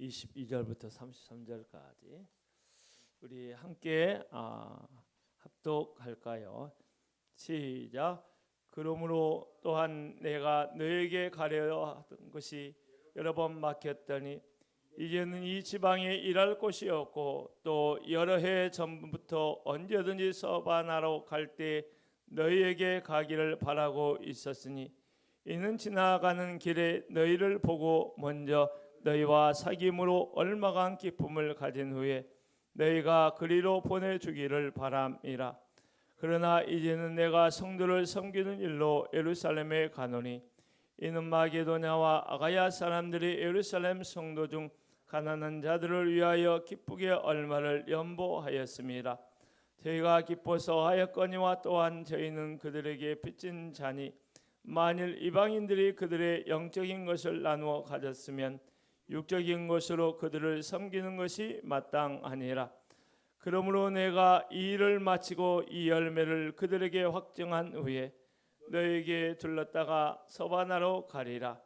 22절부터 33절까지 우리 함께 합독할까요? 시작. 그러므로 또한 내가 너에게 가려 하던 것이 여러 번 막혔더니 이제는 이 지방에 일할 곳이 없고 또 여러 해 전부터 언제든지 서바나로 갈 때 너희에게 가기를 바라고 있었으니 이는 지나가는 길에 너희를 보고 먼저 너희와 사귐으로 얼마간 기쁨을 가진 후에 너희가 그리로 보내주기를 바람이라. 그러나 이제는 내가 성도를 섬기는 일로 예루살렘에 가노니 이는 마게도냐와 아가야 사람들이 예루살렘 성도 중 가난한 자들을 위하여 기쁘게 얼마를 연보하였습니다. 저희가 기뻐서 하였거니와 또한 저희는 그들에게 빚진 자니 만일 이방인들이 그들의 영적인 것을 나누어 가졌으면 육적인 것으로 그들을 섬기는 것이 마땅하니라. 그러므로 내가 이 일을 마치고 이 열매를 그들에게 확증한 후에 너에게 들렀다가 서바나로 가리라.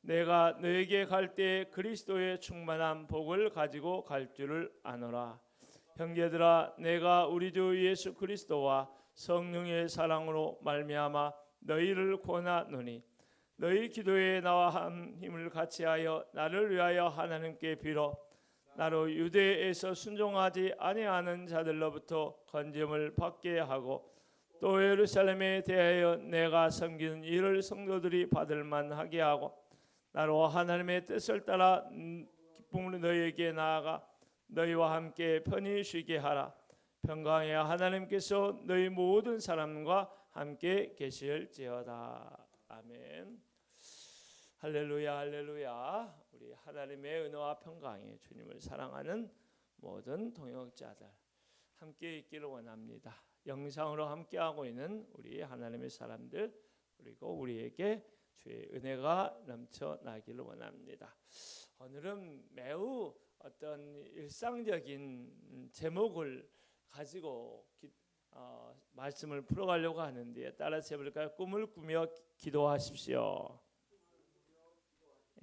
내가 너에게 갈 때 그리스도의 충만한 복을 가지고 갈 줄을 아노라. 형제들아, 내가 우리 주 예수 그리스도와 성령의 사랑으로 말미암아 너희를 권하노니 너희 기도에 나와 한 힘을 같이하여 나를 위하여 하나님께 빌어 나로 유대에서 순종하지 아니하는 자들로부터 건짐을 받게 하고 또 예루살렘에 대하여 내가 섬기는 일을 성도들이 받을 만하게 하고 나로 하나님의 뜻을 따라 기쁨으로 너희에게 나아가 너희와 함께 편히 쉬게 하라. 평강의 하나님께서 너희 모든 사람과 함께 계실지어다. 아멘. 할렐루야, 할렐루야. 우리 하나님의 은혜와 평강이 주님을 사랑하는 모든 동역자들 함께 있기를 원합니다. 영상으로 함께하고 있는 우리 하나님의 사람들 그리고 우리에게 주의 은혜가 넘쳐나기를 원합니다. 오늘은 매우 어떤 일상적인 제목을 가지고 말씀을 풀어가려고 하는데 따라서 해볼까요? 꿈을 꾸며 기도하십시오.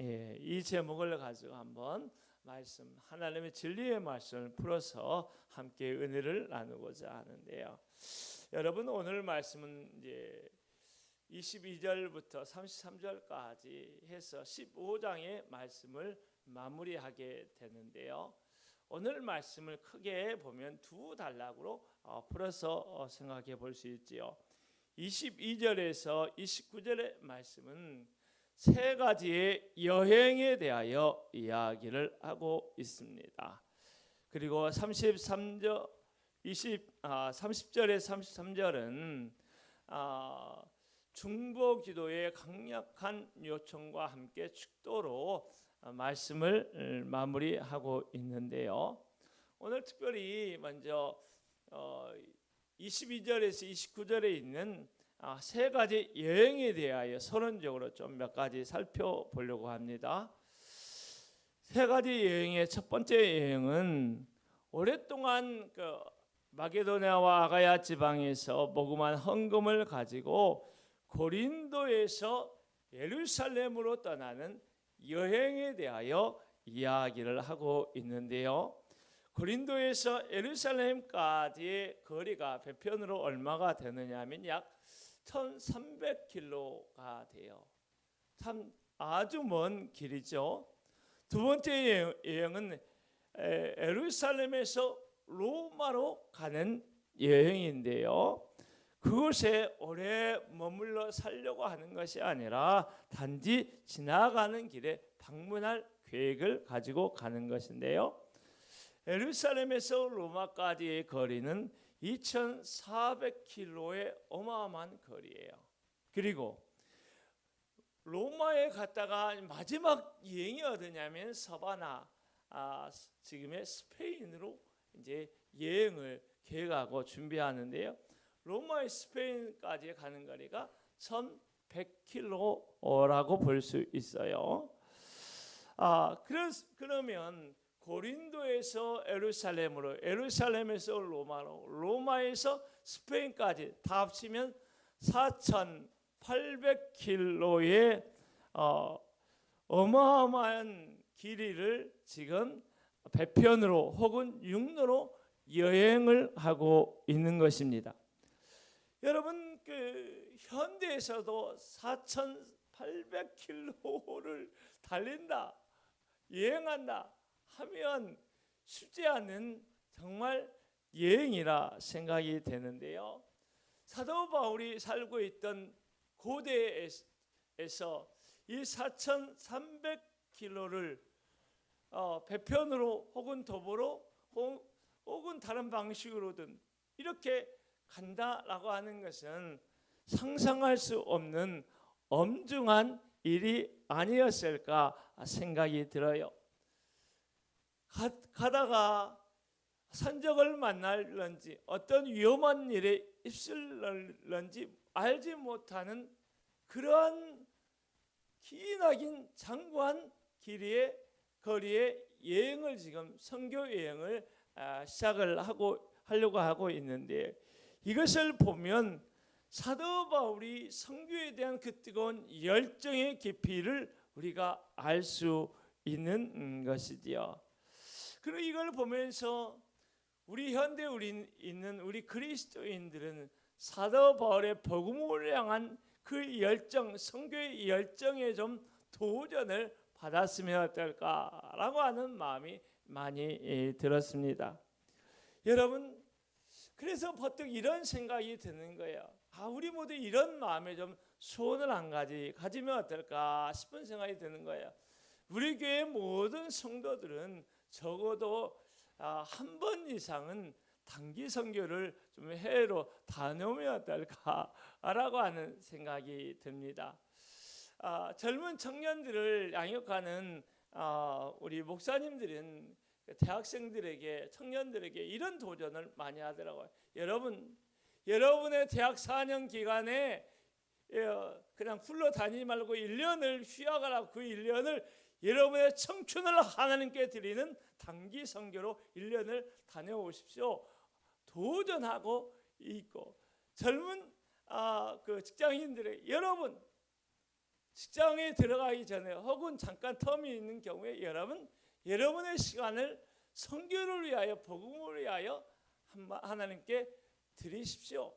예, 이 제목을 가지고 한번 말씀 하나님의 진리의 말씀을 풀어서 함께 은혜를 나누고자 하는데요. 여러분 오늘 말씀은 이제 22절부터 33절까지 해서 15장의 말씀을 마무리하게 되는데요. 오늘 말씀을 크게 보면 두 단락으로 풀어서 생각해 볼 수 있지요. 22절에서 29절의 말씀은 세 가지의 여행에 대하여 이야기를 하고 있습니다. 그리고 30절에 33절은 중보 기도의 강력한 요청과 함께 축도로 말씀을 마무리하고 있는데요. 오늘 특별히 먼저 22절에서 29절에 있는 세 가지 여행에 대하여 서론적으로 좀 몇 가지 살펴보려고 합니다. 세 가지 여행의 첫 번째 여행은 오랫동안 마게도냐와 아가야 지방에서 모금한 헌금을 가지고 고린도에서 예루살렘으로 떠나는 여행에 대하여 이야기를 하고 있는데요. 고린도에서 예루살렘까지의 거리가 배편으로 얼마가 되느냐 하면 약 1300km가 돼요. 참 아주 먼 길이죠. 두 번째 여행은 예루살렘에서 로마로 가는 여행인데요. 그곳에 오래 머물러 살려고 하는 것이 아니라 단지 지나가는 길에 방문할 계획을 가지고 가는 것인데요. 예루살렘에서 로마까지의 거리는 2400km의 어마어마한 거리예요. 그리고 로마에 갔다가 마지막 여행이 어디냐면 서바나, 지금의 스페인으로 이제 여행을 계획하고 준비하는데요. 로마의 스페인까지 가는 거리가 1100km라고 볼 수 있어요. 그러면 고린도에서 예루살렘으로, 예루살렘에서 로마로, 로마에서 스페인까지 다 합치면 4800km의 어마어마한 길이를 지금 배편으로 혹은 육로로 여행을 하고 있는 것입니다. 여러분, 그 현대에서도 4,800km를 달린다, 여행한다 하면 쉽지 않은 정말 여행이라 생각이 되는데요. 사도 바울이 살고 있던 고대에서 이 4,300km를 배편으로 혹은 도보로 혹은 다른 방식으로든 이렇게 간다라고 하는 것은 상상할 수 없는 엄중한 일이 아니었을까 생각이 들어요. 가다가 산적을 만날런지 어떤 위험한 일에 휩쓸런지 알지 못하는 그러한 기나긴 장구한 거리의 여행을 지금 선교 여행을 시작을 하려고 하고 있는데, 이것을 보면 사도 바울이 선교에 대한 그 뜨거운 열정의 깊이를 우리가 알 수 있는 것이지요. 그리고 이걸 보면서 우리 현대 있는 우리 그리스도인들은 사도 바울의 복음을 향한 그 열정, 선교의 열정에 좀 도전을 받았으면 어떨까라고 하는 마음이 많이 들었습니다. 여러분, 그래서 버뜩 이런 생각이 드는 거예요. 우리 모두 이런 마음에 좀 소원을 한 가지 가지면 어떨까 싶은 생각이 드는 거예요. 우리 교회 모든 성도들은 적어도 한 번 이상은 단기 선교를 좀 해외로 다녀오면 어떨까라고 하는 생각이 듭니다. 젊은 청년들을 양육하는 우리 목사님들은 대학생들에게, 청년들에게 이런 도전을 많이 하더라고요. 여러분의 대학 4년 기간에 그냥 굴러다니지 말고 1년을 휴학을 하고 그 1년을 여러분의 청춘을 하나님께 드리는 단기 선교로 1년을 다녀오십시오. 도전하고 있고, 젊은 그 직장인들의 여러분, 직장에 들어가기 전에 혹은 잠깐 텀이 있는 경우에 여러분의 시간을 선교를 위하여, 복음을 위하여 하나님께 드리십시오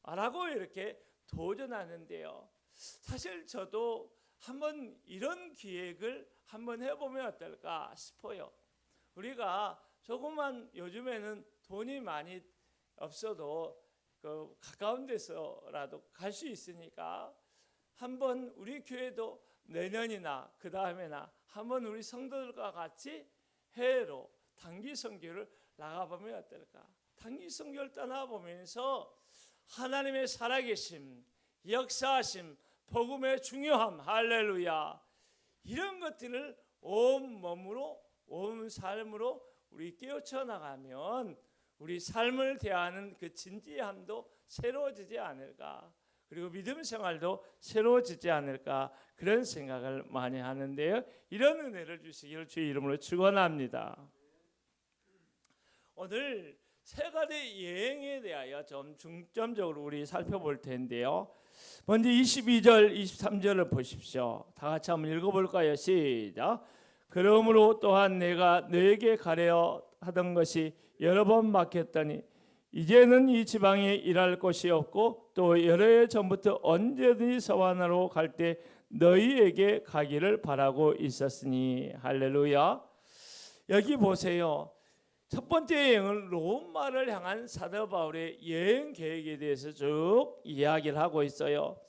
라고 이렇게 도전하는데요. 사실 저도 한번 이런 기획을 한번 해보면 어떨까 싶어요. 우리가 조금만, 요즘에는 돈이 많이 없어도 그 가까운 데서라도 갈 수 있으니까 한번 우리 교회도 내년이나 그 다음에나 한번 우리 성도들과 같이 해외로 단기 선교를 나가보면 어떨까. 단기 선교를 떠나보면서 하나님의 살아계심, 역사하심, 복음의 중요함, 할렐루야, 이런 것들을 온 몸으로, 온 삶으로 우리 깨우쳐 나가면 우리 삶을 대하는 그 진지함도 새로워지지 않을까, 그리고 믿음 생활도 새로워지지 않을까, 그런 생각을 많이 하는데요. 이런 은혜를 주시기를 주의 이름으로 축원합니다. 오늘 세 가지 여행에 대하여 좀 중점적으로 우리 살펴볼 텐데요. 먼저 22절, 23절을 보십시오. 다 같이 한번 읽어볼까요? 시작. 그러므로 또한 내가 너에게 가려 하던 것이 여러 번 막혔더니 이제는 이 지방에 일할 곳이 없고 또 여러 해 전부터 언제든지 서와나로 갈 때 너희에게 가기를 바라고 있었으니. 할렐루야. 여기 보세요. 첫 번째 여행은 로마를 향한 사도 바울의 여행 계획에 대해서 쭉 이야기를 하고 있어요.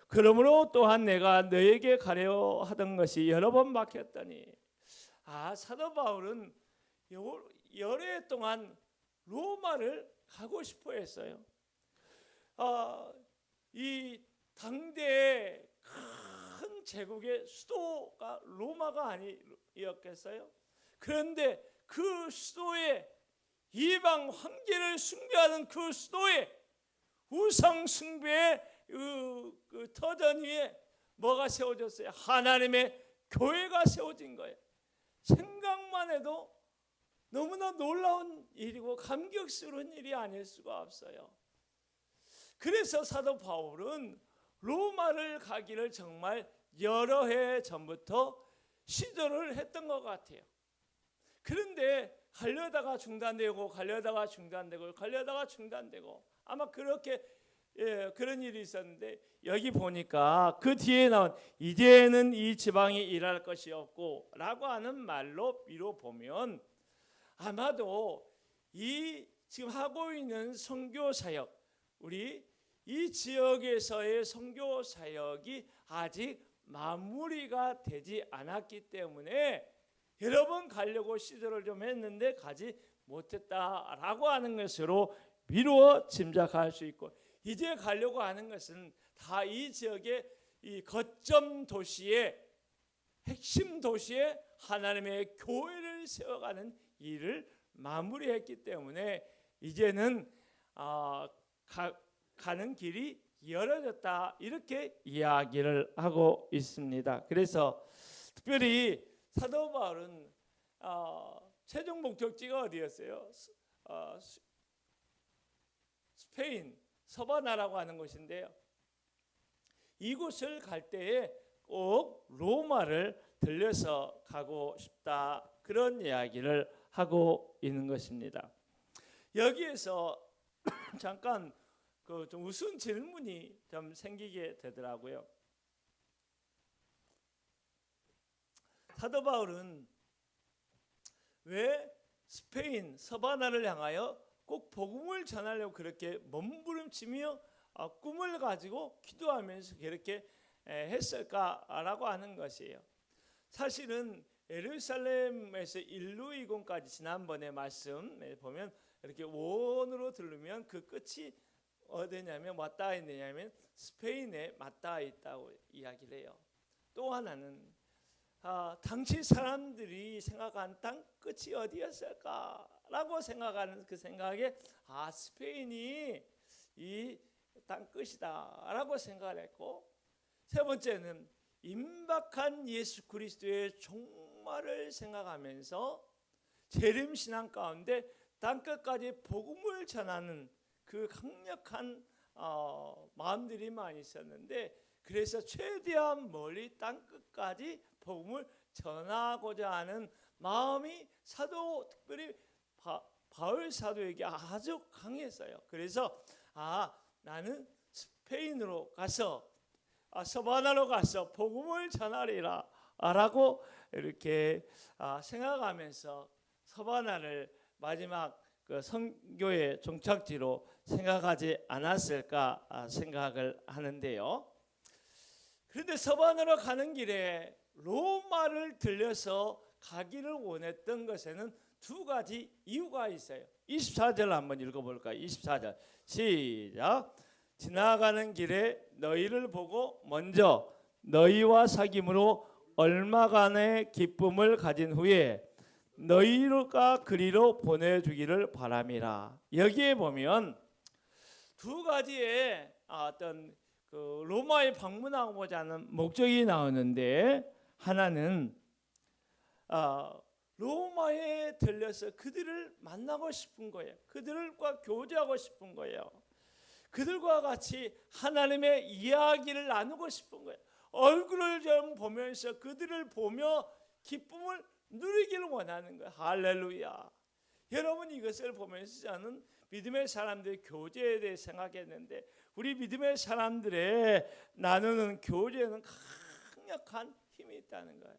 그러므로 또한 내가 너에게 가려 하던 것이 여러 번 막혔더니, 사도 바울은 여러 해 동안 로마를 가고 싶어 했어요. 이 당대의 큰 제국의 수도가 로마가 아니었겠어요? 그런데 그 수도에, 이방 황제를 숭배하는 그 수도에, 우상 숭배의 그 터전 위에 뭐가 세워졌어요? 하나님의 교회가 세워진 거예요. 생각만 해도 너무나 놀라운 일이고 감격스러운 일이 아닐 수가 없어요. 그래서 사도 바울은 로마를 가기를 정말 여러 해 전부터 시도를 했던 것 같아요. 그런데 가려다가 중단되고 가려다가 중단되고 가려다가 중단되고 아마 그렇게 그런 일이 있었는데, 여기 보니까 그 뒤에 나온 이제는 이 지방이 일할 것이 없고 라고 하는 말로 미로 보면 아마도 이 지금 하고 있는 선교 사역, 우리 이 지역에서의 선교 사역이 아직 마무리가 되지 않았기 때문에 여러 번 가려고 시도를 좀 했는데 가지 못했다라고 하는 것으로 미루어 짐작할 수 있고, 이제 가려고 하는 것은 다 이 지역의 이 거점 도시의 핵심 도시에 하나님의 교회를 세워가는 일을 마무리했기 때문에 이제는 가는 길이 열어졌다, 이렇게 이야기를 하고 있습니다. 그래서 특별히 사도 바울은 최종 목적지가 어디였어요? 스페인 서바나라고 하는 곳인데요, 이곳을 갈 때에 꼭 로마를 들려서 가고 싶다, 그런 이야기를 하고 있는 것입니다. 여기에서 잠깐 좀 우스운 질문이 좀 생기게 되더라고요. 사도 바울은 왜 스페인 서바나를 향하여 꼭 복음을 전하려고 그렇게 몸부림치며 꿈을 가지고 기도하면서 그렇게 했을까라고 하는 것이에요. 사실은 예루살렘에서 1루2공까지 지난번에 말씀에 보면 이렇게 원으로 들르면 그 끝이 어디냐면 맞닿아 있느냐면 스페인에 맞닿아 있다고 이야기를 해요. 또 하나는 당시 사람들이 생각한 땅 끝이 어디였을까라고 생각하는 그 생각에 스페인이 이 땅 끝이다라고 생각을 했고, 세 번째는 임박한 예수 그리스도의 종말을 생각하면서 재림 신앙 가운데 땅 끝까지 복음을 전하는 그 강력한 마음들이 많이 있었는데, 그래서 최대한 멀리 땅 끝까지 복음을 전하고자 하는 마음이 특별히 바울 사도에게 아주 강했어요. 그래서 나는 스페인으로 가서 서바나로 가서 복음을 전하리라 라고 이렇게 생각하면서 서바나를 마지막 그 선교의 종착지로 생각하지 않았을까 생각을 하는데요. 그런데 서바나로 가는 길에 로마를 들려서 가기를 원했던 것에는 두 가지 이유가 있어요. 24절 한번 읽어볼까요? 24절 시작. 지나가는 길에 너희를 보고 먼저 너희와 사귐으로 얼마간의 기쁨을 가진 후에 너희가 그리로 보내주기를 바람이라. 여기에 보면 두 가지의 어떤 그 로마에 방문하고자 하는 목적이 나오는데, 하나는 로마에 들려서 그들을 만나고 싶은 거예요. 그들과 교제하고 싶은 거예요. 그들과 같이 하나님의 이야기를 나누고 싶은 거예요. 얼굴을 좀 보면서 그들을 보며 기쁨을 누리기를 원하는 거예요. 할렐루야. 여러분, 이것을 보면서 저는 믿음의 사람들의 교제에 대해 생각했는데, 우리 믿음의 사람들의 나누는 교제는 강력한 힘이 있다는 거예요.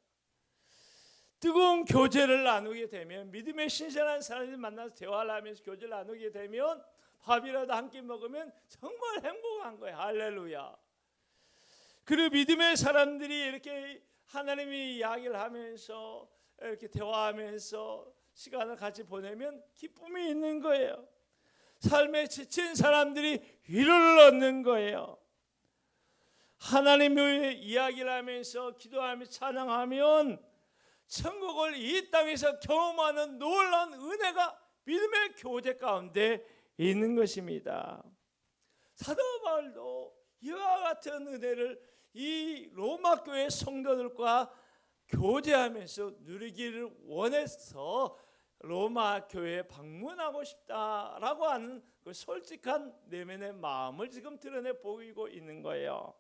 뜨거운 교제를 나누게 되면, 믿음의 신선한 사람들이 만나서 대화를 하면서 교제를 나누게 되면 밥이라도 한 끼 먹으면 정말 행복한 거예요. 할렐루야. 그리고 믿음의 사람들이 이렇게 하나님이 이야기를 하면서 이렇게 대화하면서 시간을 같이 보내면 기쁨이 있는 거예요. 삶에 지친 사람들이 위로를 얻는 거예요. 하나님의 이야기를 하면서 기도하며 찬양하면 천국을 이 땅에서 경험하는 놀라운 은혜가 믿음의 교제 가운데 있는 것입니다. 사도 바울도 이와 같은 은혜를 이 로마 교회 성도들과 교제하면서 누리기를 원해서 로마 교회에 방문하고 싶다라고 하는 그 솔직한 내면의 마음을 지금 드러내 보이고 있는 거예요.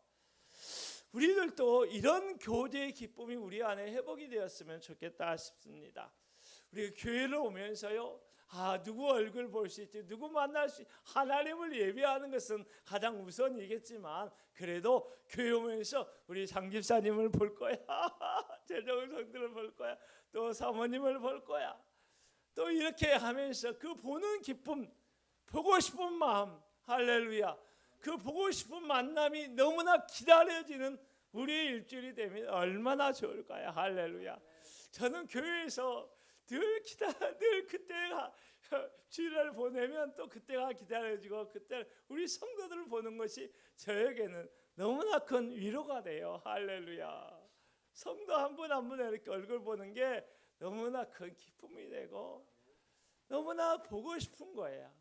우리들도 이런 교제의 기쁨이 우리 안에 회복이 되었으면 좋겠다 싶습니다. 우리 교회를 오면서요, 누구 얼굴 볼 수 있지, 누구 만날 수 있지, 하나님을 예배하는 것은 가장 우선이겠지만 그래도 교회 오면서 우리 장 집사님을 볼 거야, 재정 성들을 볼 거야, 또 사모님을 볼 거야. 또 이렇게 하면서 그 보는 기쁨, 보고 싶은 마음, 할렐루야, 그 보고 싶은 만남이 너무나 기다려지는 우리의 일주일이 되면 얼마나 좋을까요? 할렐루야. 저는 교회에서 늘 그때가 주일을 보내면 또 그때가 기다려지고, 그때 우리 성도들을 보는 것이 저에게는 너무나 큰 위로가 돼요. 할렐루야. 성도 한 분 한 분 이렇게 얼굴 보는 게 너무나 큰 기쁨이 되고 너무나 보고 싶은 거예요.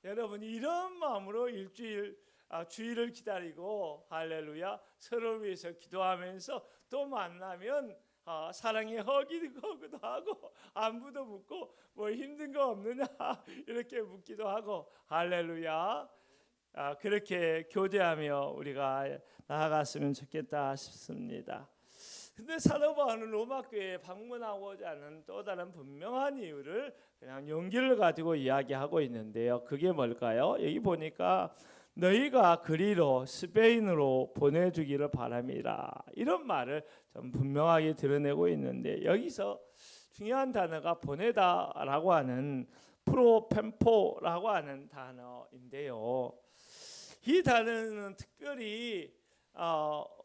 여러분, 이런 마음으로 주일을 기다리고, 할렐루야, 서로를 위해서 기도하면서 또 만나면 사랑의 허기도 하고 안부도 묻고 뭐 힘든 거 없느냐 이렇게 묻기도 하고, 할렐루야, 그렇게 교제하며 우리가 나아갔으면 좋겠다 싶습니다. 근데 사도 바울은 로마 교회에 방문하고자 하는 또 다른 분명한 이유를 그냥 용기를 가지고 이야기하고 있는데요. 그게 뭘까요? 여기 보니까 너희가 그리로 스페인으로 보내주기를 바랍니다, 이런 말을 좀 분명하게 드러내고 있는데, 여기서 중요한 단어가 보내다라고 하는 프로펜포라고 하는 단어인데요. 이 단어는 특별히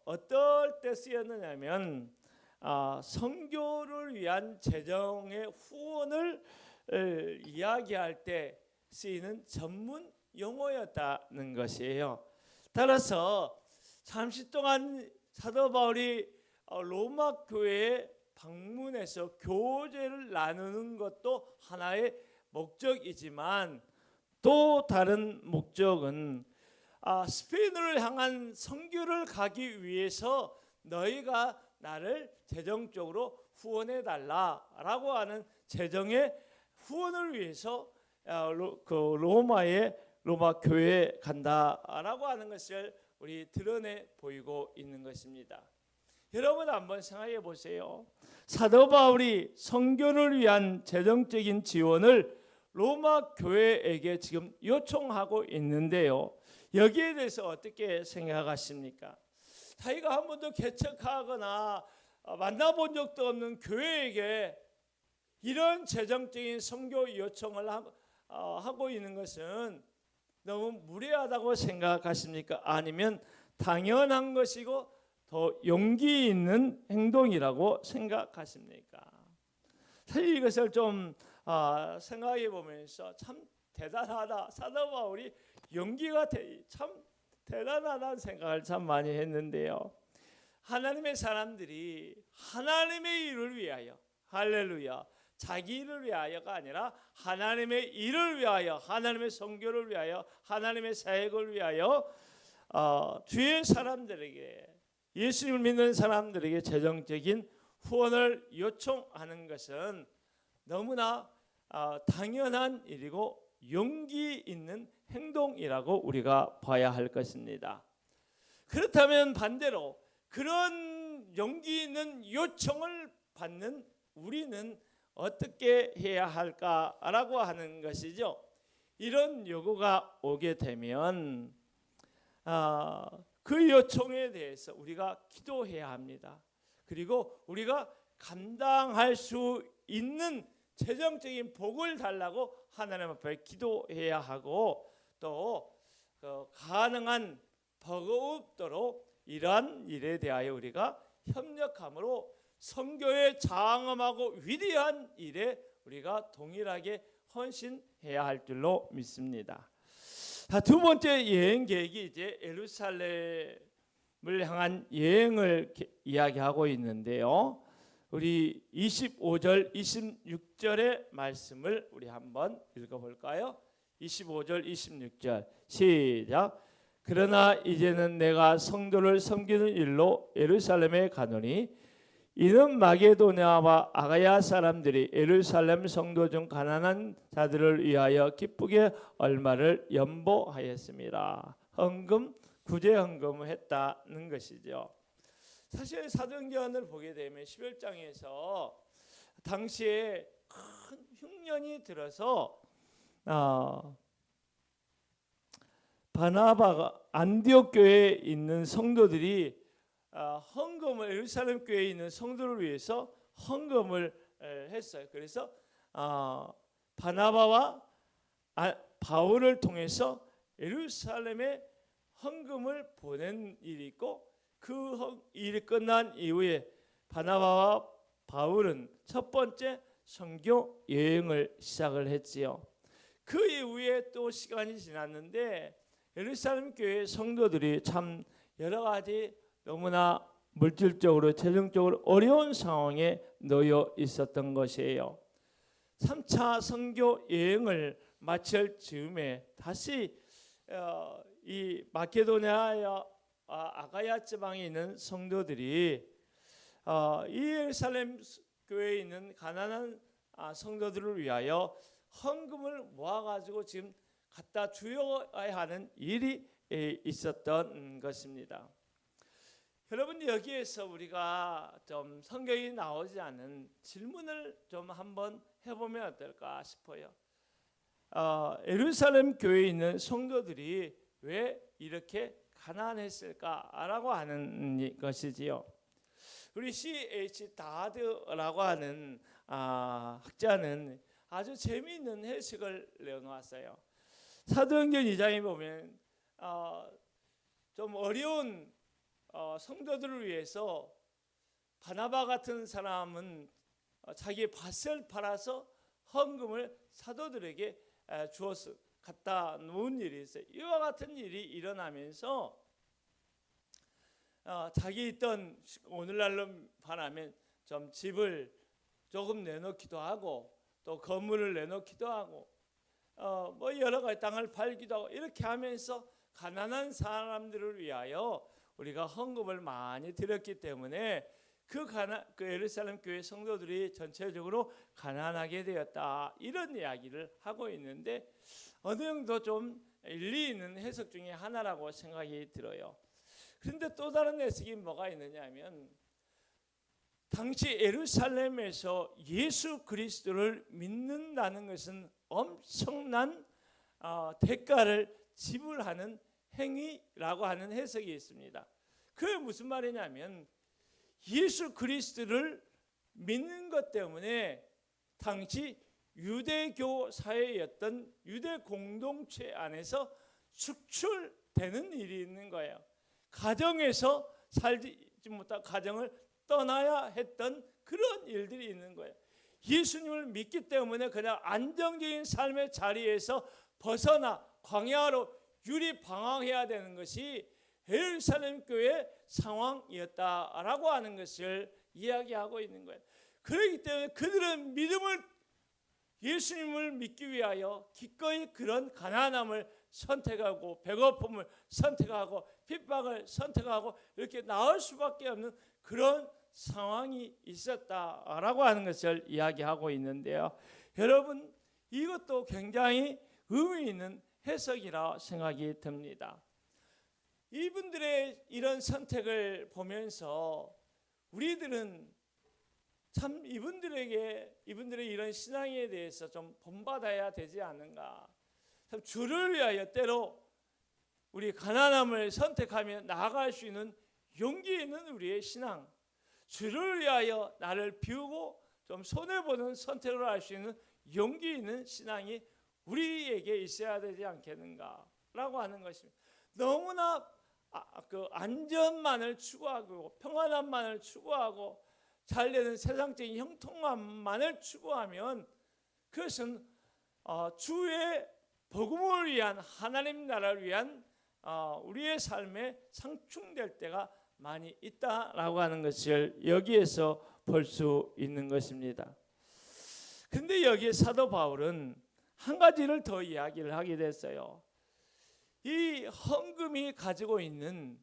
어떨 때 쓰였느냐면 선교를 위한 재정의 후원을 이야기할 때 쓰이는 전문 용어였다는 것이에요. 따라서 잠시 동안 사도 바울이 로마 교회에 방문해서 교제를 나누는 것도 하나의 목적이지만, 또 다른 목적은 스페인을 향한 선교를 가기 위해서 너희가 나를 재정적으로 후원해 달라라고 하는 재정의 후원을 위해서 로마 교회에 간다라고 하는 것을 우리 드러내 보이고 있는 것입니다. 여러분, 한번 생각해 보세요. 사도 바울이 선교를 위한 재정적인 지원을 로마 교회에게 지금 요청하고 있는데요. 여기에 대해서 어떻게 생각하십니까? 자기가 한 번도 개척하거나 만나본 적도 없는 교회에게 이런 재정적인 선교 요청을 하고 있는 것은 너무 무례하다고 생각하십니까? 아니면 당연한 것이고 더 용기 있는 행동이라고 생각하십니까? 사실 이것을 좀 생각해 보면서 참 대단하다, 사도 바울이 용기가 참 대단하다는 생각을 참 많이 했는데요. 하나님의 사람들이 하나님의 일을 위하여, 할렐루야, 자기 일을 위하여가 아니라 하나님의 일을 위하여, 하나님의 선교를 위하여, 하나님의 사역을 위하여 주의 사람들에게, 예수님을 믿는 사람들에게 재정적인 후원을 요청하는 것은 너무나 당연한 일이고 용기 있는 행동이라고 우리가 봐야 할 것입니다. 그렇다면 반대로 그런 용기 있는 요청을 받는 우리는 어떻게 해야 할까라고 하는 것이죠. 이런 요구가 오게 되면 그 요청에 대해서 우리가 기도해야 합니다. 그리고 우리가 감당할 수 있는 재정적인 복을 달라고 하나님 앞에 기도해야 하고, 또 가능한 버거웁도록 이러한 일에 대하여 우리가 협력함으로 선교의 장엄하고 위대한 일에 우리가 동일하게 헌신해야 할 줄로 믿습니다. 두 번째 여행 계획이 이제 예루살렘을 향한 여행을 이야기하고 있는데요. 우리 25절 26절의 말씀을 우리 한번 읽어볼까요? 25절 26절 시작. 그러나 이제는 내가 성도를 섬기는 일로 예루살렘에 가노니 이는 마게도냐와 아가야 사람들이 예루살렘 성도 중 가난한 자들을 위하여 기쁘게 얼마를 연보하였습니다. 헌금 구제 헌금을 했다는 것이죠. 사실 사도행전을 보게 되면 11장에서 당시에 큰 흉년이 들어서 바나바가 안디옥 교회에 있는 성도들이 헌금을 예루살렘 교회에 있는 성도를 위해서 헌금을 했어요. 그래서 바나바와 바울을 통해서 예루살렘에 헌금을 보낸 일이 있고, 그 일이 끝난 이후에 바나바와 바울은 첫 번째 선교 여행을 시작을 했지요. 그 이후에 또 시간이 지났는데 예루살렘 교회 성도들이 참 여러 가지 너무나 물질적으로 재정적으로 어려운 상황에 놓여 있었던 것이에요. 3차 선교 여행을 마칠 즈음에 다시 이 마케도니아와 아가야 지방에 있는 성도들이 이 예루살렘 교회에 있는 가난한 성도들을 위하여 헌금을 모아가지고 지금 갖다 주어야 하는 일이 있었던 것입니다. 여러분, 여기에서 우리가 좀 성경이 나오지 않은 질문을 좀 한번 해보면 어떨까 싶어요. 예루살렘 교회에 있는 성도들이 왜 이렇게 가난했을까라고 하는 것이지요. 우리 C.H. 다드라고 하는 학자는 아주 재미있는 해석을 내놓았어요. 사도행전 2장에 보면 좀 어려운 성도들을 위해서 바나바 같은 사람은 자기의 밭을 팔아서 헌금을 사도들에게 주어서 갖다 놓은 일이 있어요. 이와 같은 일이 일어나면서 자기 있던, 오늘날로 말하면 좀 집을 조금 내놓기도 하고 또 건물을 내놓기도 하고 뭐 여러 가지 땅을 팔기도 하고 이렇게 하면서 가난한 사람들을 위하여 우리가 헌금을 많이 드렸기 때문에 그 예루살렘 교회 성도들이 전체적으로 가난하게 되었다, 이런 이야기를 하고 있는데 어느 정도 좀 일리 있는 해석 중에 하나라고 생각이 들어요. 그런데 또 다른 해석이 뭐가 있느냐 하면, 당시 예루살렘에서 예수 그리스도를 믿는다는 것은 엄청난 대가를 지불하는 행위라고 하는 해석이 있습니다. 그게 무슨 말이냐면, 예수 그리스도를 믿는 것 때문에 당시 유대교 사회였던 유대 공동체 안에서 축출되는 일이 있는 거예요. 가정에서 살지 못한 가정을 떠나야 했던 그런 일들이 있는 거예요. 예수님을 믿기 때문에 그냥 안정적인 삶의 자리에서 벗어나 광야로 유리방황해야 되는 것이 예루살렘 교회의 상황이었다라고 하는 것을 이야기하고 있는 거예요. 그렇기 때문에 그들은 예수님을 믿기 위하여 기꺼이 그런 가난함을 선택하고 배고픔을 선택하고 핍박을 선택하고 이렇게 나올 수밖에 없는 그런 상황이 있었다라고 하는 것을 이야기하고 있는데요. 여러분, 이것도 굉장히 의미 있는 해석이라 생각이 듭니다. 이분들의 이런 선택을 보면서 우리들은 참 이분들의 이런 신앙에 대해서 좀 본받아야 되지 않는가. 참 주를 위하여 때로 우리 가난함을 선택하며 나아갈 수 있는 용기 있는 우리의 신앙, 주를 위하여 나를 비우고 좀 손해보는 선택을 할 수 있는 용기 있는 신앙이 우리에게 있어야 되지 않겠는가라고 하는 것입니다. 너무나 그 안전만을 추구하고 평안함만을 추구하고 잘되는 세상적인 형통함만을 추구하면 그것은 주의 복음을 위한, 하나님 나라를 위한 우리의 삶에 상충될 때가 많이 있다라고 하는 것을 여기에서 볼 수 있는 것입니다. 근데 여기에 사도 바울은 한 가지를 더 이야기를 하게 됐어요. 이 헌금이 가지고 있는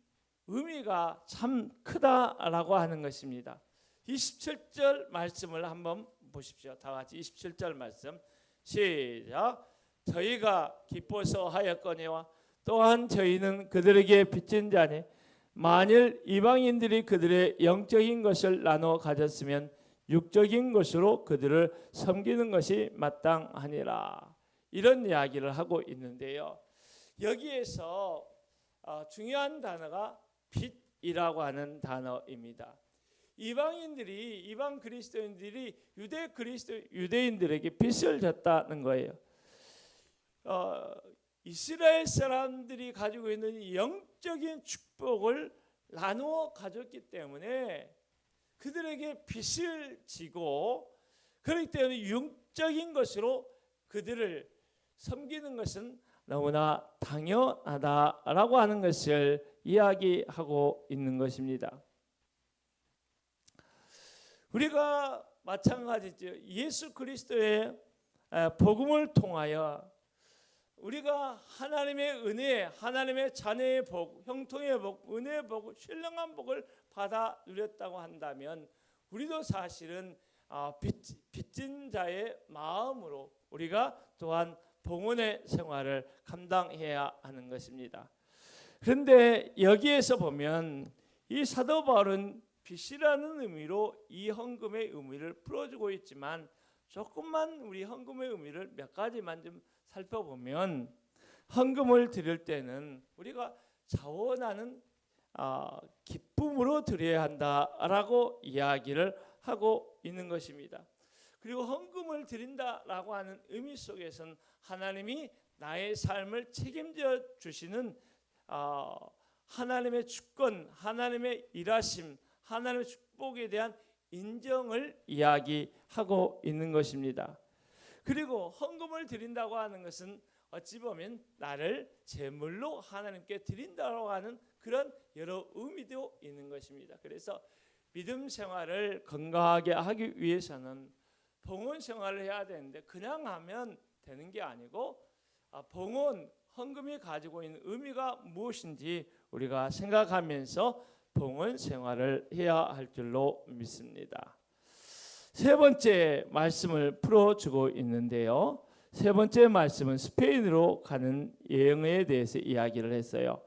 의미가 참 크다라고 하는 것입니다. 27절 말씀을 한번 보십시오. 다 같이 27절 말씀 시작. 저희가 기뻐서 하였거니와 또한 저희는 그들에게 빚진 자니 만일 이방인들이 그들의 영적인 것을 나눠 가졌으면 육적인 것으로 그들을 섬기는 것이 마땅하니라. 이런 이야기를 하고 있는데요. 여기에서 중요한 단어가 빚이라고 하는 단어입니다. 이방 그리스도인들이 유대인들에게 빚을 졌다는 거예요. 이스라엘 사람들이 가지고 있는 영적인 축복을 나누어 가졌기 때문에 그들에게 빚을 지고, 그렇기 때문에 영적인 것으로 그들을 섬기는 것은 너무나 당연하다라고 하는 것을 이야기하고 있는 것입니다. 우리가 마찬가지죠. 예수 그리스도의 복음을 통하여 우리가 하나님의 은혜, 하나님의 자녀의 복, 형통의 복, 은혜의 복, 신령한 복을 받아 누렸다고 한다면 우리도 사실은 빚진 자의 마음으로 우리가 또한 봉헌의 생활을 감당해야 하는 것입니다. 그런데 여기에서 보면 이 사도 바울은 빚이라는 의미로 이 헌금의 의미를 풀어주고 있지만, 조금만 우리 헌금의 의미를 몇 가지만 좀 살펴보면, 헌금을 드릴 때는 우리가 자원하는 기쁨으로 드려야 한다라고 이야기를 하고 있는 것입니다. 그리고 헌금을 드린다라고 하는 의미 속에서는 하나님이 나의 삶을 책임져 주시는 하나님의 주권, 하나님의 일하심, 하나님의 축복에 대한 인정을 이야기하고 있는 것입니다. 그리고 헌금을 드린다고 하는 것은 어찌 보면 나를 제물로 하나님께 드린다고 하는 그런 여러 의미도 있는 것입니다. 그래서 믿음 생활을 건강하게 하기 위해서는 봉헌 생활을 해야 되는데 그냥 하면 되는 게 아니고, 봉헌, 헌금이 가지고 있는 의미가 무엇인지 우리가 생각하면서 봉헌 생활을 해야 할 줄로 믿습니다. 세 번째 말씀을 풀어주고 있는데요. 세 번째 말씀은 스페인으로 가는 여행에 대해서 이야기를 했어요.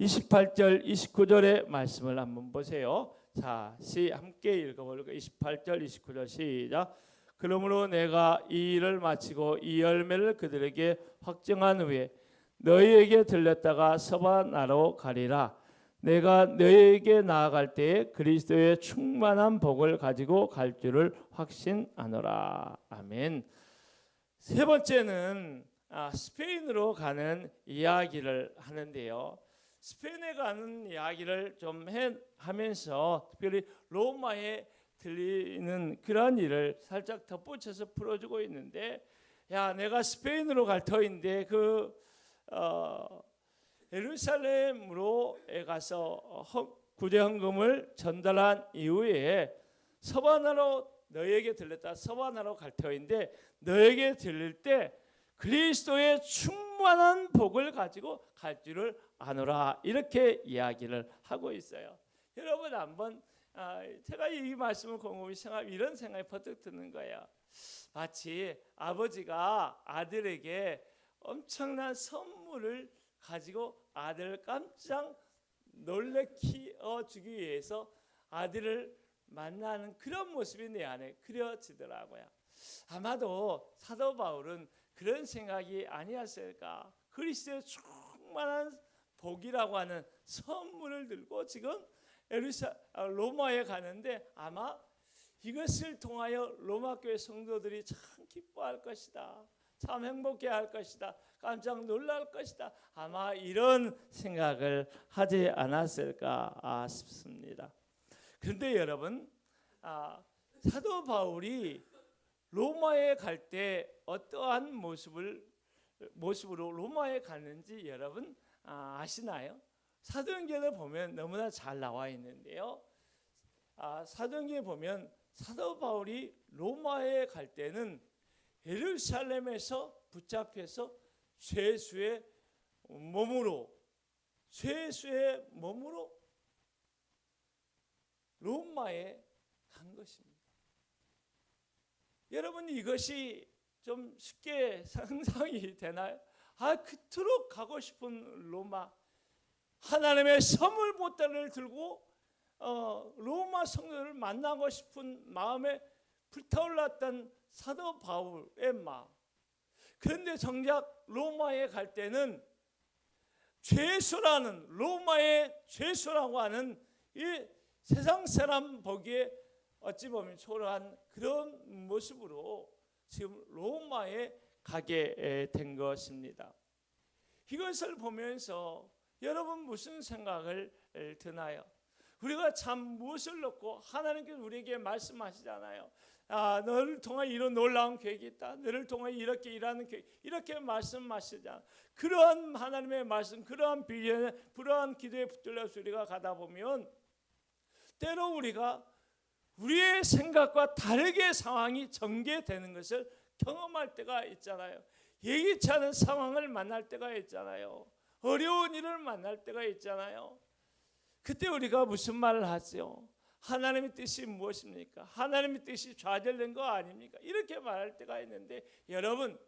28절, 29절의 말씀을 한번 보세요. 자, 함께 읽어볼까요? 28절, 29절 시작. 그러므로 내가 이 일을 마치고 이 열매를 그들에게 확정한 후에 너희에게 들렸다가 서바나로 가리라. 내가 너희에게 나아갈 때에 그리스도의 충만한 복을 가지고 갈 줄을 확신하노라. 아멘. 세 번째는 스페인으로 가는 이야기를 하는데요. 스페인에 가는 이야기를 좀 하면서 특별히 로마에 들리는 그런 일을 살짝 덧붙여서 풀어주고 있는데, 내가 스페인으로 갈 터인데 예루살렘으로 가서 구제 헌금을 전달한 이후에 서바나로 너에게 들렸다. 서바나로 갈 터인데 너에게 들릴 때 그리스도의 충만한 복을 가지고 갈 줄을 아노라. 이렇게 이야기를 하고 있어요. 여러분 한번 제가 이 말씀을 곰곰이 이런 생각이 퍼뜩 드는 거예요. 마치 아버지가 아들에게 엄청난 선물을 가지고 아들을 깜짝 놀래켜 주기 위해서 아들을 만나는 그런 모습이 내 안에 그려지더라고요. 아마도 사도 바울은 그런 생각이 아니었을까. 그리스도의 충만한 복이라고 하는 선물을 들고 지금 로마에 가는데 아마 이것을 통하여 로마 교회 성도들이 참 기뻐할 것이다. 참 행복해할 것이다. 깜짝 놀랄 것이다. 아마 이런 생각을 하지 않았을까 싶습니다. 그런데 여러분, 사도 바울이 로마에 갈 때 어떠한 모습으로 로마에 갔는지 여러분 아시나요? 사도행전을 보면 너무나 잘 나와 있는데요. 사도행전에 보면 사도 바울이 로마에 갈 때는 예루살렘에서 붙잡혀서 죄수의 몸으로 로마에 간 것입니다. 여러분 이것이 좀 쉽게 상상이 되나요? 그토록 가고 싶은 로마, 하나님의 선물 보따리를 들고 로마 성도를 만나고 싶은 마음에 불타올랐던 사도 바울의 마음. 그런데 정작 로마에 갈 때는 죄수라는, 로마의 죄수라고 하는 이 세상 사람 보기에 어찌 보면 초라한 그런 모습으로 지금 로마에 가게 된 것입니다. 이것을 보면서 여러분 무슨 생각을 드나요? 우리가 참 무엇을 놓고 하나님께서 우리에게 말씀하시잖아요. 너를 통해 이런 놀라운 계획이 있다. 너를 통해 이렇게 일하는 계획, 이렇게 말씀하시잖아요. 그러한 하나님의 말씀, 그러한 비전에, 그러한 기도에 붙들려서 우리가 가다 보면 때로 우리가 우리의 생각과 다르게 상황이 전개되는 것을 경험할 때가 있잖아요. 예기치 않은 상황을 만날 때가 있잖아요. 어려운 일을 만날 때가 있잖아요. 그때 우리가 무슨 말을 하죠? 하나님의 뜻이 무엇입니까? 하나님의 뜻이 좌절된 거 아닙니까? 이렇게 말할 때가 있는데, 여러분,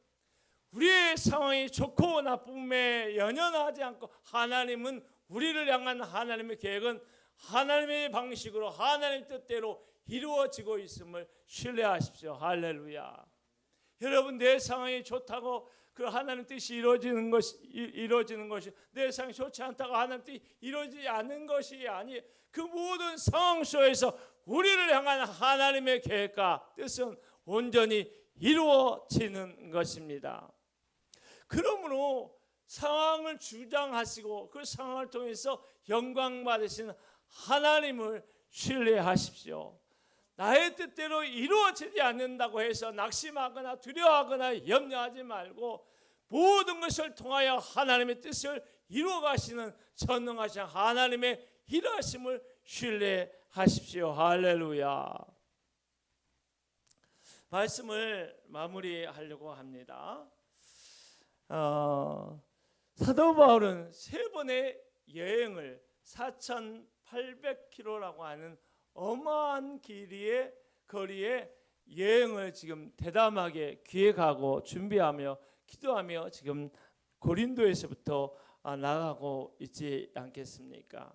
우리의 상황이 좋고 나쁨에 연연하지 않고 하나님은, 우리를 향한 하나님의 계획은 하나님의 방식으로, 하나님의 뜻대로 이루어지고 있음을 신뢰하십시오. 할렐루야. 여러분, 내 상황이 좋다고 그 하나님 뜻이 이루어지는 것이, 내 상황이 좋지 않다고 하나님 뜻이 이루어지지 않는 것이 아니, 그 모든 상황 속에서 우리를 향한 하나님의 계획과 뜻은 온전히 이루어지는 것입니다. 그러므로 상황을 주장하시고 그 상황을 통해서 영광 받으시는 하나님을 신뢰하십시오. 나의 뜻대로 이루어지지 않는다고 해서 낙심하거나 두려워하거나 염려하지 말고 모든 것을 통하여 하나님의 뜻을 이루어가시는 전능하신 하나님의 일하심을 신뢰하십시오. 할렐루야. 말씀을 마무리하려고 합니다. 사도 바울은 세 번의 여행을 4,800km라고 하는 어마한 거리에 여행을 지금 대담하게 기획하고 준비하며 기도하며 지금 고린도에서부터 나가고 있지 않겠습니까?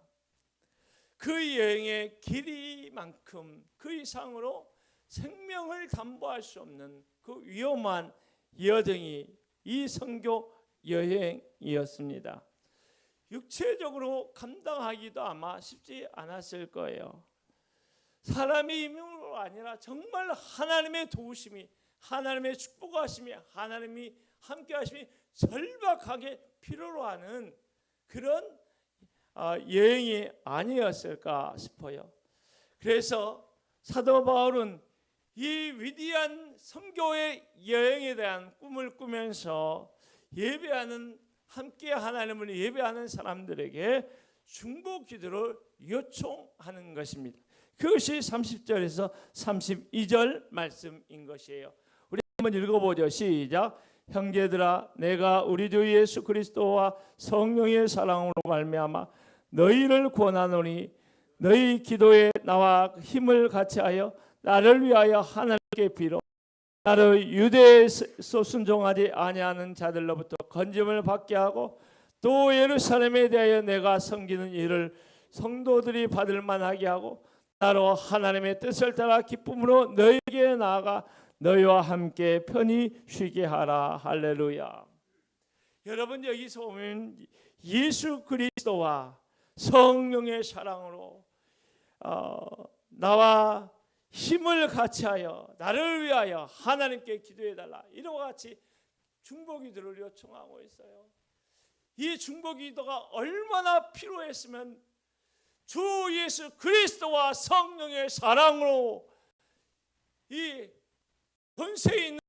그 여행의 길이만큼 그 이상으로 생명을 담보할 수 없는 그 위험한 여정이 이 선교 여행이었습니다. 육체적으로 감당하기도 아마 쉽지 않았을 거예요. 사람의 힘으로 아니라 정말 하나님의 도우심이, 하나님의 축복하심이, 하나님이 함께하심이 절박하게 필요로 하는 그런 여행이 아니었을까 싶어요. 그래서 사도 바울은 이 위대한 선교의 여행에 대한 꿈을 꾸면서 예배하는, 함께 하나님을 예배하는 사람들에게 중보 기도를 요청하는 것입니다. 그것이 30절에서 32절 말씀인 것이에요. 우리 한번 읽어보죠. 시작. 형제들아, 내가 우리 주 예수 그리스도와 성령의 사랑으로 말미암아 너희를 권하노니 너희 기도에 나와 힘을 같이하여 나를 위하여 하나님께 비로 나를 유대에서 순종하지 아니하는 자들로부터 건짐을 받게 하고 또 예루살렘에 대하여 내가 섬기는 일을 성도들이 받을 만하게 하고 나로 하나님의 뜻을 따라 기쁨으로 너희에게 나아가 너희와 함께 편히 쉬게 하라. 할렐루야. 여러분, 여기서 보면 예수 그리스도와 성령의 사랑으로 나와 힘을 같이하여 나를 위하여 하나님께 기도해달라, 이와 같이 중보기도를 요청하고 있어요. 이 중보기도가 얼마나 필요했으면 주 예수 그리스도와 성령의 사랑으로 이 권세 있는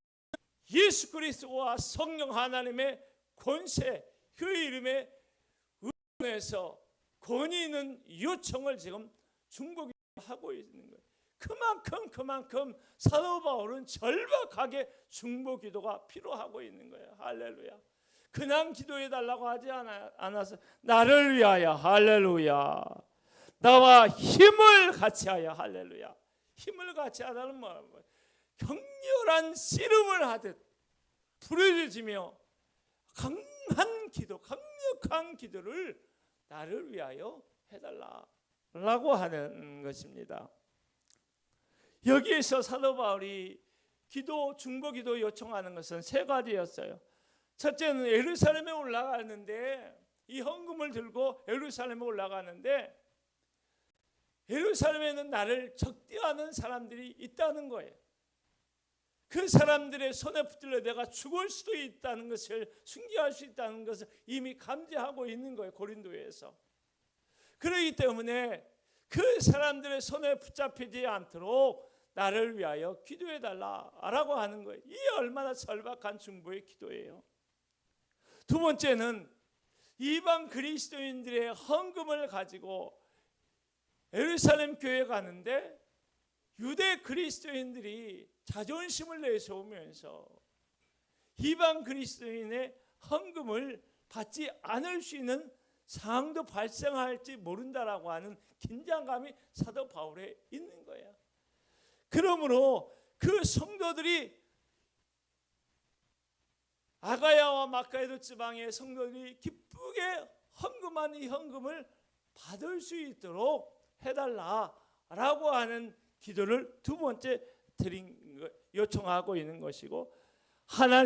예수 그리스도와 성령 하나님의 권세, 그 이름에 의존해서 권위 있는 요청을 지금 중보기도하고 있는 거예요. 그만큼 사도 바울은 절박하게 중보기도가 필요하고 있는 거예요. 할렐루야. 그냥 기도해달라고 하지 않아서 나를 위하여, 할렐루야, 나와 힘을 같이하여, 할렐루야. 힘을 같이하다는 뭐예요? 격렬한 씨름을 하듯 부르짖으며 강한 기도, 강력한 기도를 나를 위하여 해달라라고 하는 것입니다. 여기에서 사도 바울이 중보기도 요청하는 것은 세 가지였어요. 첫째는 예루살렘에 올라가는데, 이 헌금을 들고 예루살렘에 올라가는데 예루살렘에는 나를 적대하는 사람들이 있다는 거예요. 그 사람들의 손에 붙들려 내가 죽을 수도 있다는 것을, 순교할 수 있다는 것을 이미 감지하고 있는 거예요, 고린도에서. 그렇기 때문에 그 사람들의 손에 붙잡히지 않도록 나를 위하여 기도해달라라고 하는 거예요. 이게 얼마나 절박한 중보의 기도예요. 두 번째는 이방 그리스도인들의 헌금을 가지고 예루살렘 교회에 가는데 유대 그리스도인들이 자존심을 내세우면서 이방 그리스도인의 헌금을 받지 않을 수 있는 상황도 발생할지 모른다라고 하는 긴장감이 사도 바울에 있는 거예요. 그러므로 그 성도들이, 아가야와 마카에도 지방의 성도들이 기쁘게 헌금한 이 헌금을 받을 수 있도록 해달라라고 하는 기도를 두 번째 요청하고 있는 것이고,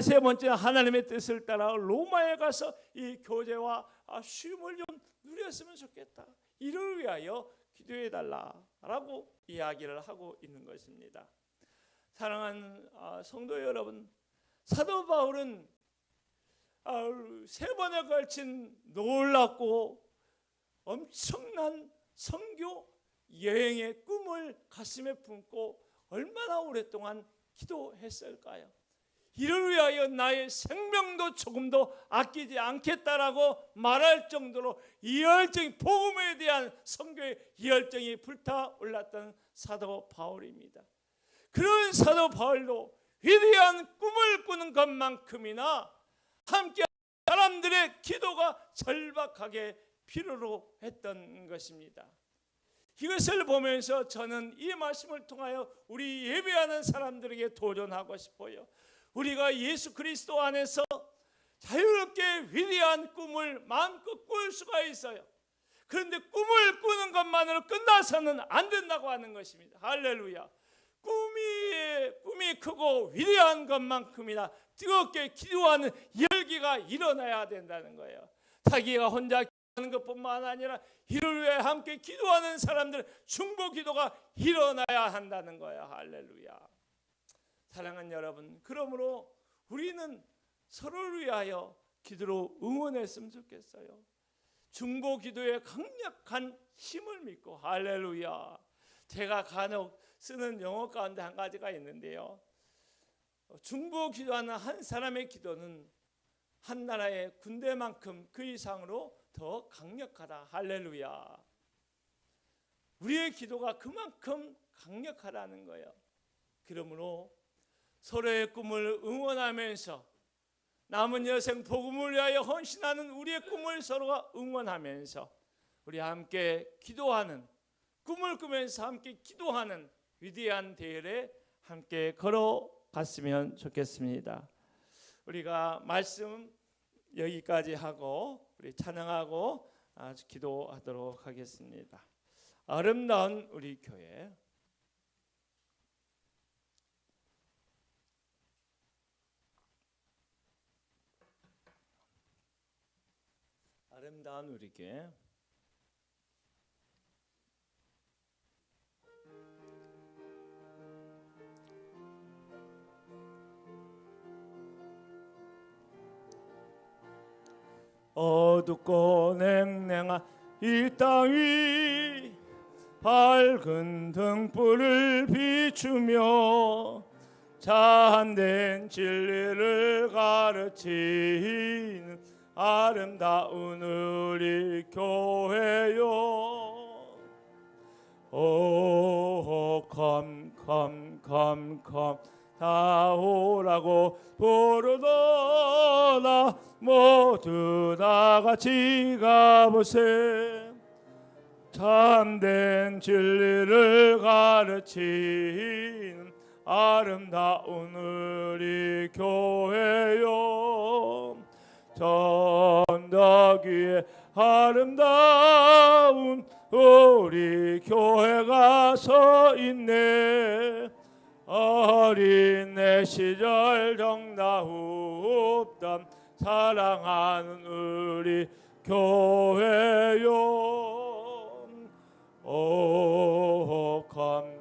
세 번째는 하나님의 뜻을 따라 로마에 가서 이 교제와 쉼을 좀 누렸으면 좋겠다, 이를 위하여 기도해달라라고 이야기를 하고 있는 것입니다. 사랑하는 성도 여러분, 사도 바울은 세 번에 걸친 놀랍고 엄청난 선교 여행의 꿈을 가슴에 품고 얼마나 오랫동안 기도했을까요? 이를 위하여 나의 생명도 조금도 아끼지 않겠다라고 말할 정도로 이 열정이, 복음에 대한 선교의 열정이 불타올랐던 사도 바울입니다. 그런 사도 바울도 위대한 꿈을 꾸는 것만큼이나 함께 사람들의 기도가 절박하게 필요로 했던 것입니다. 이것을 보면서 저는 이 말씀을 통하여 우리 예배하는 사람들에게 도전하고 싶어요. 우리가 예수 그리스도 안에서 자유롭게 위대한 꿈을 마음껏 꿀 수가 있어요. 그런데 꿈을 꾸는 것만으로 끝나서는 안 된다고 하는 것입니다. 할렐루야. 꿈이 크고 위대한 것만큼이나 뜨겁게 기도하는 열기가 일어나야 된다는 거예요. 자기가 혼자 기도하는 것뿐만 아니라 이를 위해 함께 기도하는 사람들 중보 기도가 일어나야 한다는 거예요. 할렐루야. 사랑하는 여러분, 그러므로 우리는 서로를 위하여 기도로 응원했으면 좋겠어요. 중보 기도의 강력한 힘을 믿고, 할렐루야. 제가 간혹 쓰는 영어 가운데 한 가지가 있는데요, 중보 기도하는 한 사람의 기도는 한 나라의 군대만큼 그 이상으로 더 강력하다. 할렐루야. 우리의 기도가 그만큼 강력하다는 거예요. 그러므로 서로의 꿈을 응원하면서 남은 여생 복음을 위하여 헌신하는 우리의 꿈을 서로가 응원하면서 우리 함께 기도하는, 꿈을 꾸면서 함께 기도하는 위대한 대열에 함께 걸어갔으면 좋겠습니다. 우리가 말씀 여기까지 하고 우리 찬양하고 기도하도록 하겠습니다. 아름다운 우리 교회, 아름다운 우리 교회, 어둡고 냉랭한 이 땅 위 밝은 등불을 비추며 참된 진리를 가르치는 아름다운 우리 교회요. 오 컴 나오라고 부르노라. 모두 다같이 가보세. 참된 진리를 가르치는 아름다운 우리 교회요. 언덕 위에 아름다운 우리 교회가 서 있네. 어린 내 시절 정다웁던 사랑하는 우리 교회요. 오 컴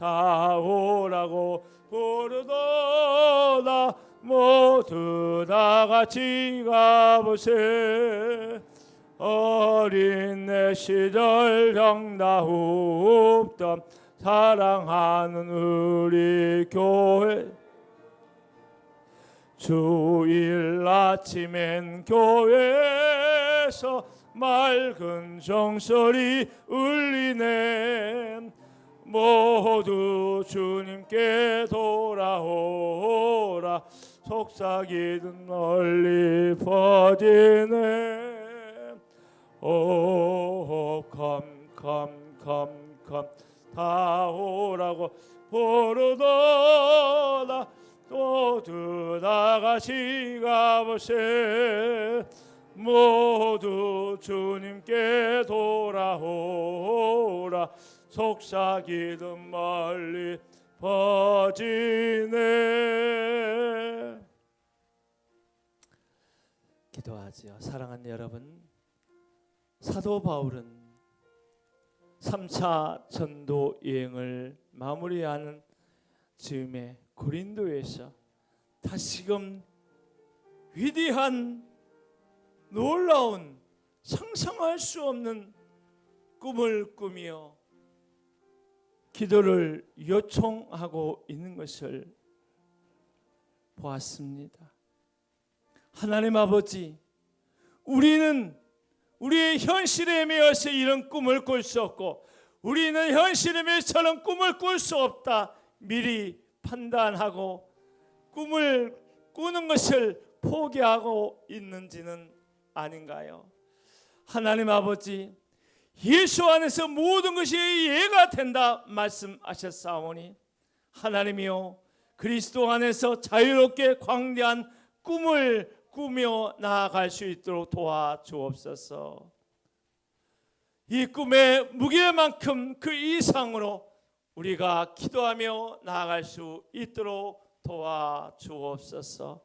다 오라고 부르도다. 모두 다 같이 가보세. 어린 내 시절 정다웁던 사랑하는 우리 교회. 주일 아침엔 교회에서 맑은 종소리 울리네. 모두 주님께 돌아오라. 속삭이듯 널리 퍼지네. 오 컴 다 오라고 부르도다. 모두 다 같이 가보세. 모두 주님께 돌아오라. 속삭이듯 멀리 퍼지네. 기도하지요. 사랑하는 여러분, 사도 바울은 3차 전도 여행을 마무리하는 즈음에 고린도에서 다시금 위대한 놀라운 상상할 수 없는 꿈을 꾸며 기도를 요청하고 있는 것을 보았습니다. 하나님 아버지, 우리는 우리의 현실에 매여서 이런 꿈을 꿀 수 없고, 우리는 현실에 매여 저런 꿈을 꿀 수 없다 미리 판단하고 꿈을 꾸는 것을 포기하고 있는지는 아닌가요? 하나님 아버지, 예수 안에서 모든 것이 이해가 된다 말씀하셨사오니, 하나님이요, 그리스도 안에서 자유롭게 광대한 꿈을 꾸며 나아갈 수 있도록 도와주옵소서. 이 꿈의 무게만큼 그 이상으로 우리가 기도하며 나아갈 수 있도록 도와주옵소서.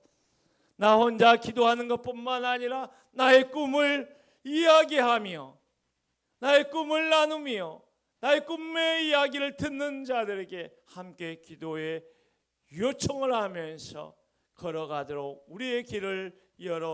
나 혼자 기도하는 것뿐만 아니라 나의 꿈을 이야기하며 나의 꿈을 나누며 나의 꿈의 이야기를 듣는 자들에게 함께 기도의 요청을 하면서 걸어가도록 우리의 길을 열어